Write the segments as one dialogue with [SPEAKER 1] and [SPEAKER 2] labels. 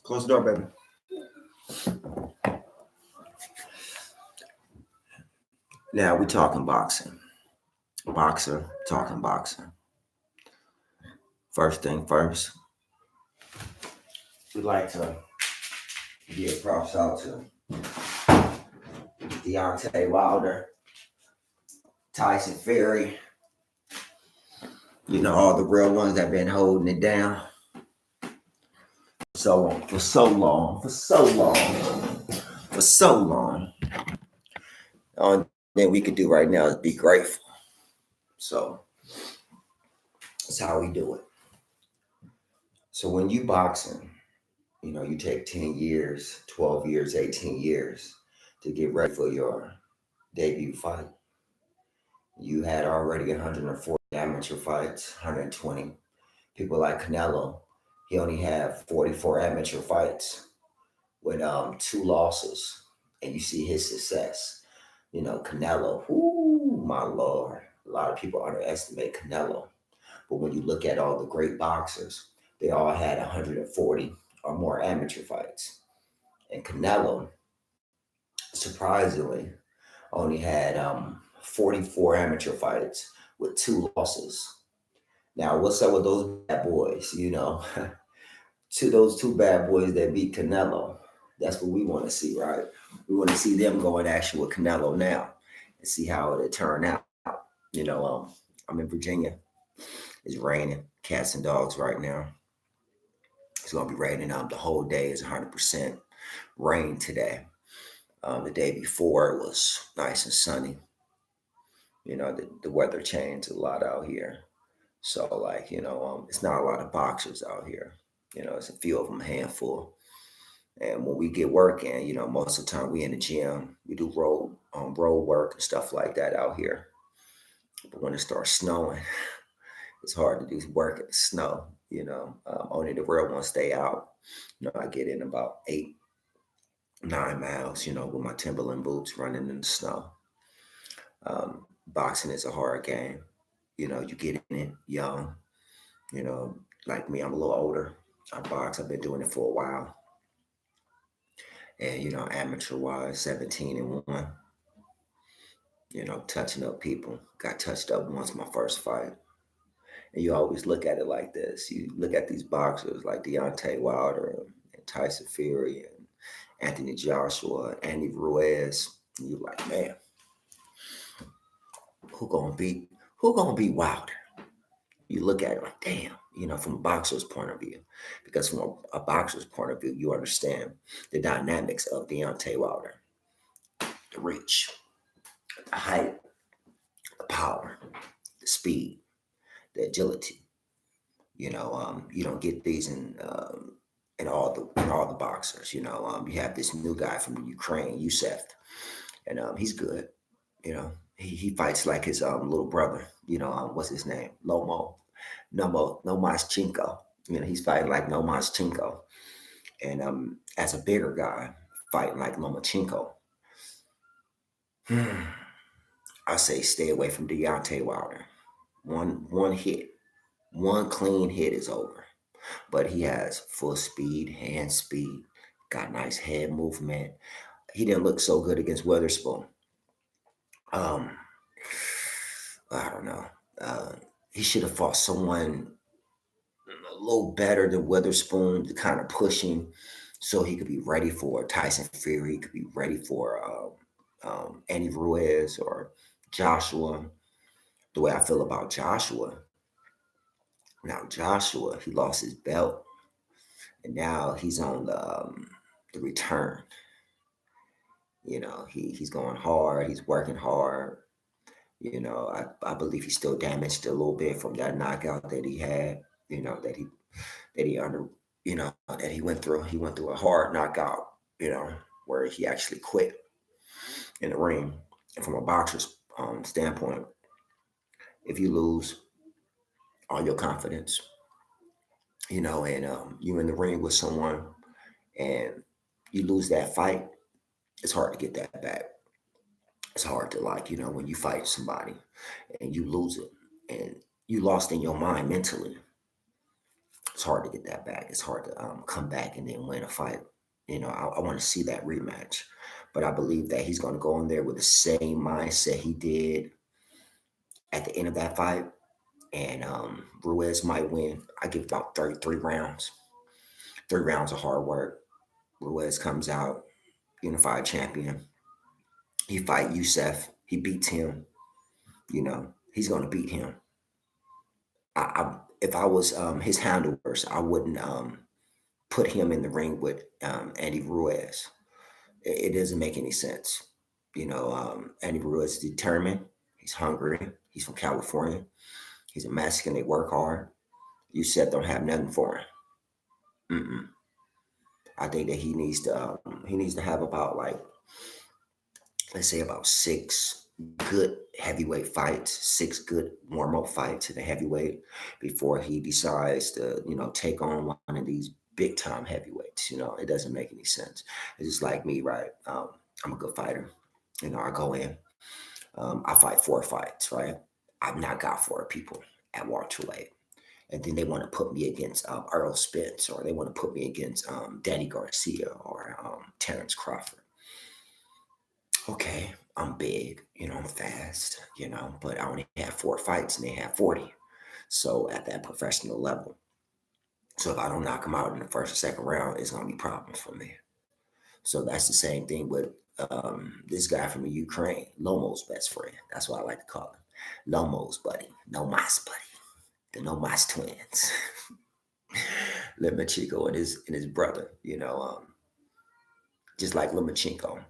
[SPEAKER 1] Close the door, baby. Now we talking boxing. Boxer talking boxing. First thing first, we'd like to give props out to Deontay Wilder, Tyson Fury. You know, all the real ones that been holding it down for so long. The only thing we could do right now is be grateful. So that's how we do it. So when you boxing, you know, you take 10 years, 12 years, 18 years to get ready for your debut fight. You had already 140 amateur fights, 120. People like Canelo, he only had 44 amateur fights with 2 losses. And you see his success. You know, Canelo, whoo, my Lord. A lot of people underestimate Canelo. But when you look at all the great boxers, they all had 140 or more amateur fights. And Canelo, surprisingly, only had 44 amateur fights with 2 losses. Now, what's up with those bad boys? You know, to those 2 bad boys that beat Canelo, that's what we want to see, right? We want to see them go in action with Canelo now and see how it'll turn out. You know, I'm in Virginia. It's raining, cats and dogs right now. It's gonna be raining. The whole day is 100% rain today. The day before it was nice and sunny. You know, the weather changed a lot out here. So, like, you know, it's not a lot of boxers out here. You know, it's a few of them, a handful. And when we get working, you know, most of the time we in the gym, we do road work and stuff like that out here. But when it starts snowing, it's hard to do work in the snow. You know, only the real ones stay out. You know, I get in about 8, 9 miles, you know, with my Timberland boots running in the snow. Boxing is a hard game. You know, you get in it young. You know, like me, I'm a little older. I box. I've been doing it for a while. And, you know, amateur-wise, 17-1. You know, touching up people. Got touched up once my first fight. And you always look at it like this. You look at these boxers like Deontay Wilder and Tyson Fury and Anthony Joshua, Andy Ruiz. And you're like, man, who gonna beat Wilder? You look at it like, damn, you know, from a boxer's point of view. Because from a boxer's point of view, you understand the dynamics of Deontay Wilder. The reach, the height, the power, the speed, the agility. You know, you don't get these in all the boxers. You know, you have this new guy from Ukraine, Yusef, and he's good. You know, he fights like his little brother. You know, what's his name? Nomaschenko. You know, he's fighting like Nomaschenko, and as a bigger guy fighting like Lomachenko. I say stay away from Deontay Wilder. One hit, one clean hit is over. But he has full speed, hand speed, got nice head movement. He didn't look so good against Witherspoon. I don't know. He should have fought someone a little better than Witherspoon, kind of pushing, so he could be ready for Tyson Fury. He could be ready for Andy Ruiz or Joshua. The way I feel about Joshua. Now Joshua, he lost his belt, and now he's on the return. You know, he's going hard. He's working hard. You know, I believe he's still damaged a little bit from that knockout that he had. You know, that he went through. He went through a hard knockout. You know, where he actually quit in the ring. And from a boxer's standpoint, if you lose all your confidence, you know, and you in the ring with someone and you lose that fight, it's hard to get that back. It's hard to, like, you know, when you fight somebody and you lose it and you lost in your mind mentally. It's hard to get that back. It's hard to come back and then win a fight. I want to see that rematch. But I believe that he's going to go in there with the same mindset he did at the end of that fight. And Ruiz might win. I give about 33 rounds. 3 rounds of hard work. Ruiz comes out, unified champion. He fight Youssef. He beats him. He's going to beat him. If I was his handlers, I wouldn't put him in the ring with Andy Ruiz. It doesn't make any sense. Andy Ruiz is determined. He's hungry. He's from California. He's a Mexican. They work hard. Youssef don't have nothing for him. Mm-mm. I think that he needs to have about, like, let's say about 6 good heavyweight fights, 6 good warm-up fights in the heavyweight before he decides to, take on one of these big time heavyweights. It doesn't make any sense. It's just like me, right? I'm a good fighter. I go in, I fight 4 fights, right? I've not got 4 people at welterweight. And then they want to put me against Earl Spence, or they want to put me against Danny Garcia or Terrence Crawford. Okay, I'm big, I'm fast, but I only have 4 fights and they have 40. So at that professional level. So if I don't knock them out in the first or second round, it's going to be problems for me. So that's the same thing with this guy from the Ukraine, Lomo's best friend. That's what I like to call him. Lomo's buddy, Nomas buddy, the Nomas twins. Lomachenko and his brother, just like Lomachenko.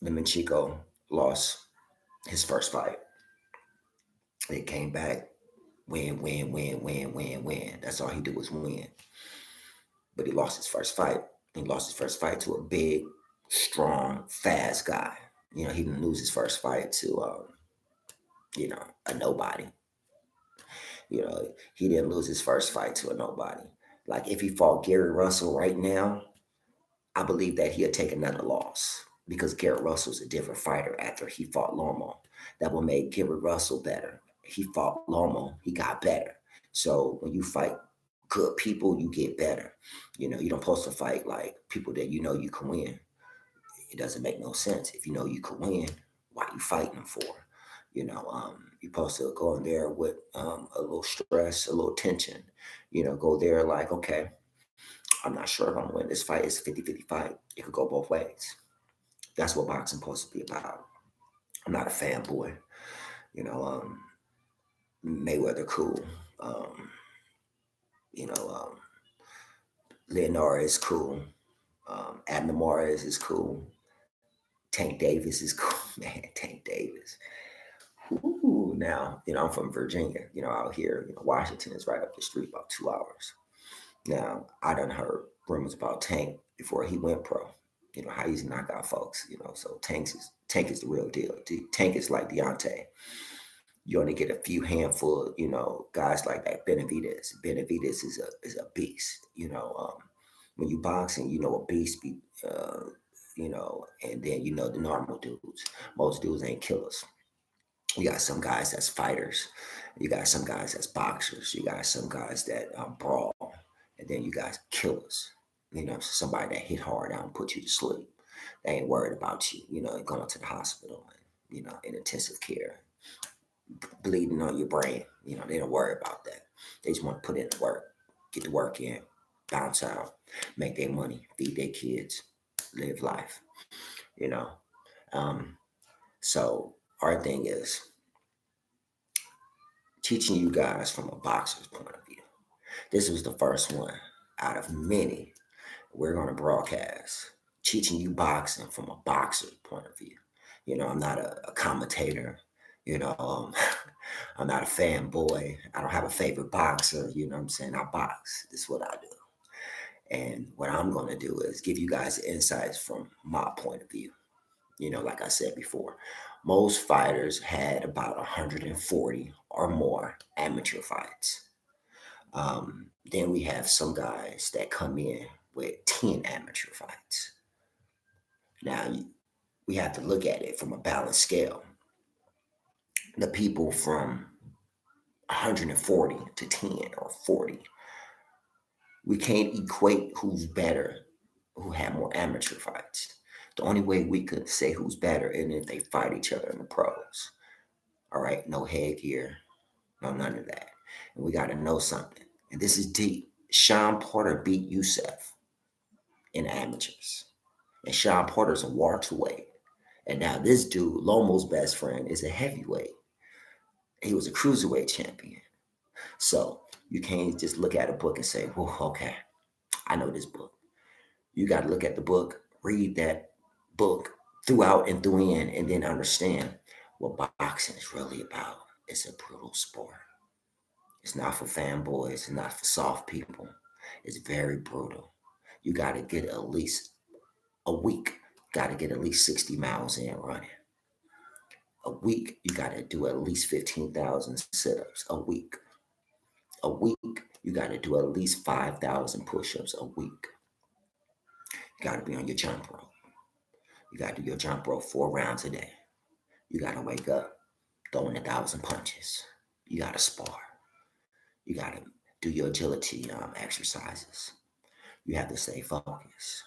[SPEAKER 1] Lomachenko lost his first fight. He came back, win, win, win, win, win, win. That's all he did was win. But he lost his first fight. He lost his first fight to a big, strong, fast guy. He didn't lose his first fight to, a nobody. He didn't lose his first fight to a nobody. Like, if he fought Gary Russell right now, I believe that he'll take another loss because Gary Russell's a different fighter after he fought Lomo. That will make Gary Russell better. He fought Lomo, he got better. So when you fight good people, you get better. You don't supposed to fight like people that you can win. It doesn't make no sense. If you can win, why you fighting them for? You're supposed to go in there with a little stress, a little tension. Go there like, okay, I'm not sure if I'm gonna win this fight. It's a 50-50 fight. It could go both ways. That's what boxing supposed to be about. I'm not a fanboy. Mayweather cool. Um, you know, um, Leonard is cool. Abner Mares is cool. Tank Davis is cool. Man, Tank Davis. Ooh, now, I'm from Virginia, out here, Washington is right up the street, about 2 hours. Now, I done heard rumors about Tank before he went pro. How he's knock out folks, so Tank is the real deal. Tank is like Deontay. You only get a few handful, guys like that. Benavidez. Benavidez is a beast. When you boxing, a beast be, and then the normal dudes. Most dudes ain't killers. You got some guys that's fighters. You got some guys that's boxers. You got some guys that brawl, and then you got killers. Somebody that hit hard out and put you to sleep. They ain't worried about you. Going to the hospital and in intensive care, bleeding on your brain. They don't worry about that. They just want to put in the work, get the work in, bounce out, make their money, feed their kids, live life. You know. Um, so our thing is teaching you guys from a boxer's point of view. This was the first one out of many we're going to broadcast, teaching you boxing from a boxer's point of view. I'm not a commentator. I'm not a fanboy. I don't have a favorite boxer. You know what I'm saying? I box. This is what I do. And what I'm going to do is give you guys insights from my point of view. Like I said before, most fighters had about 140 or more amateur fights. Then we have some guys that come in with 10 amateur fights. Now, we have to look at it from a balanced scale. The people from 140 to 10 or 40, We can't equate who's better, who had more amateur fights. The only way we could say who's better is if they fight each other in the pros. All right, no headgear, no none of that. And we got to know something. And this is deep. Sean Porter beat Youssef in amateurs. And Sean Porter's a welterweight. And now this dude, Lomo's best friend, is a heavyweight. He was a cruiserweight champion. So you can't just look at a book and say, well, okay, I know this book. You got to look at the book, read that book throughout and through in, and then understand what boxing is really about. It's a brutal sport. It's not for fanboys, it's not for soft people. It's very brutal. You got to get at least a week, got to get at least 60 miles in running. A week, you got to do at least 15,000 sit ups a week. A week, you got to do at least 5,000 push ups a week. You got to be on your jump rope. You got to do your jump rope 4 rounds a day. You got to wake up throwing 1,000 punches. You got to spar. You got to do your agility exercises. You have to stay focused.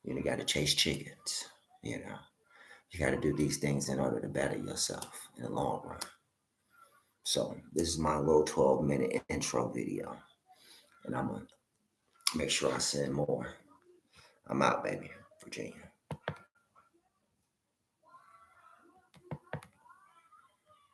[SPEAKER 1] You got to chase chickens. You got to do these things in order to better yourself in the long run. So this is my little 12-minute intro video. And I'm going to make sure I send more. I'm out, baby. Virginia.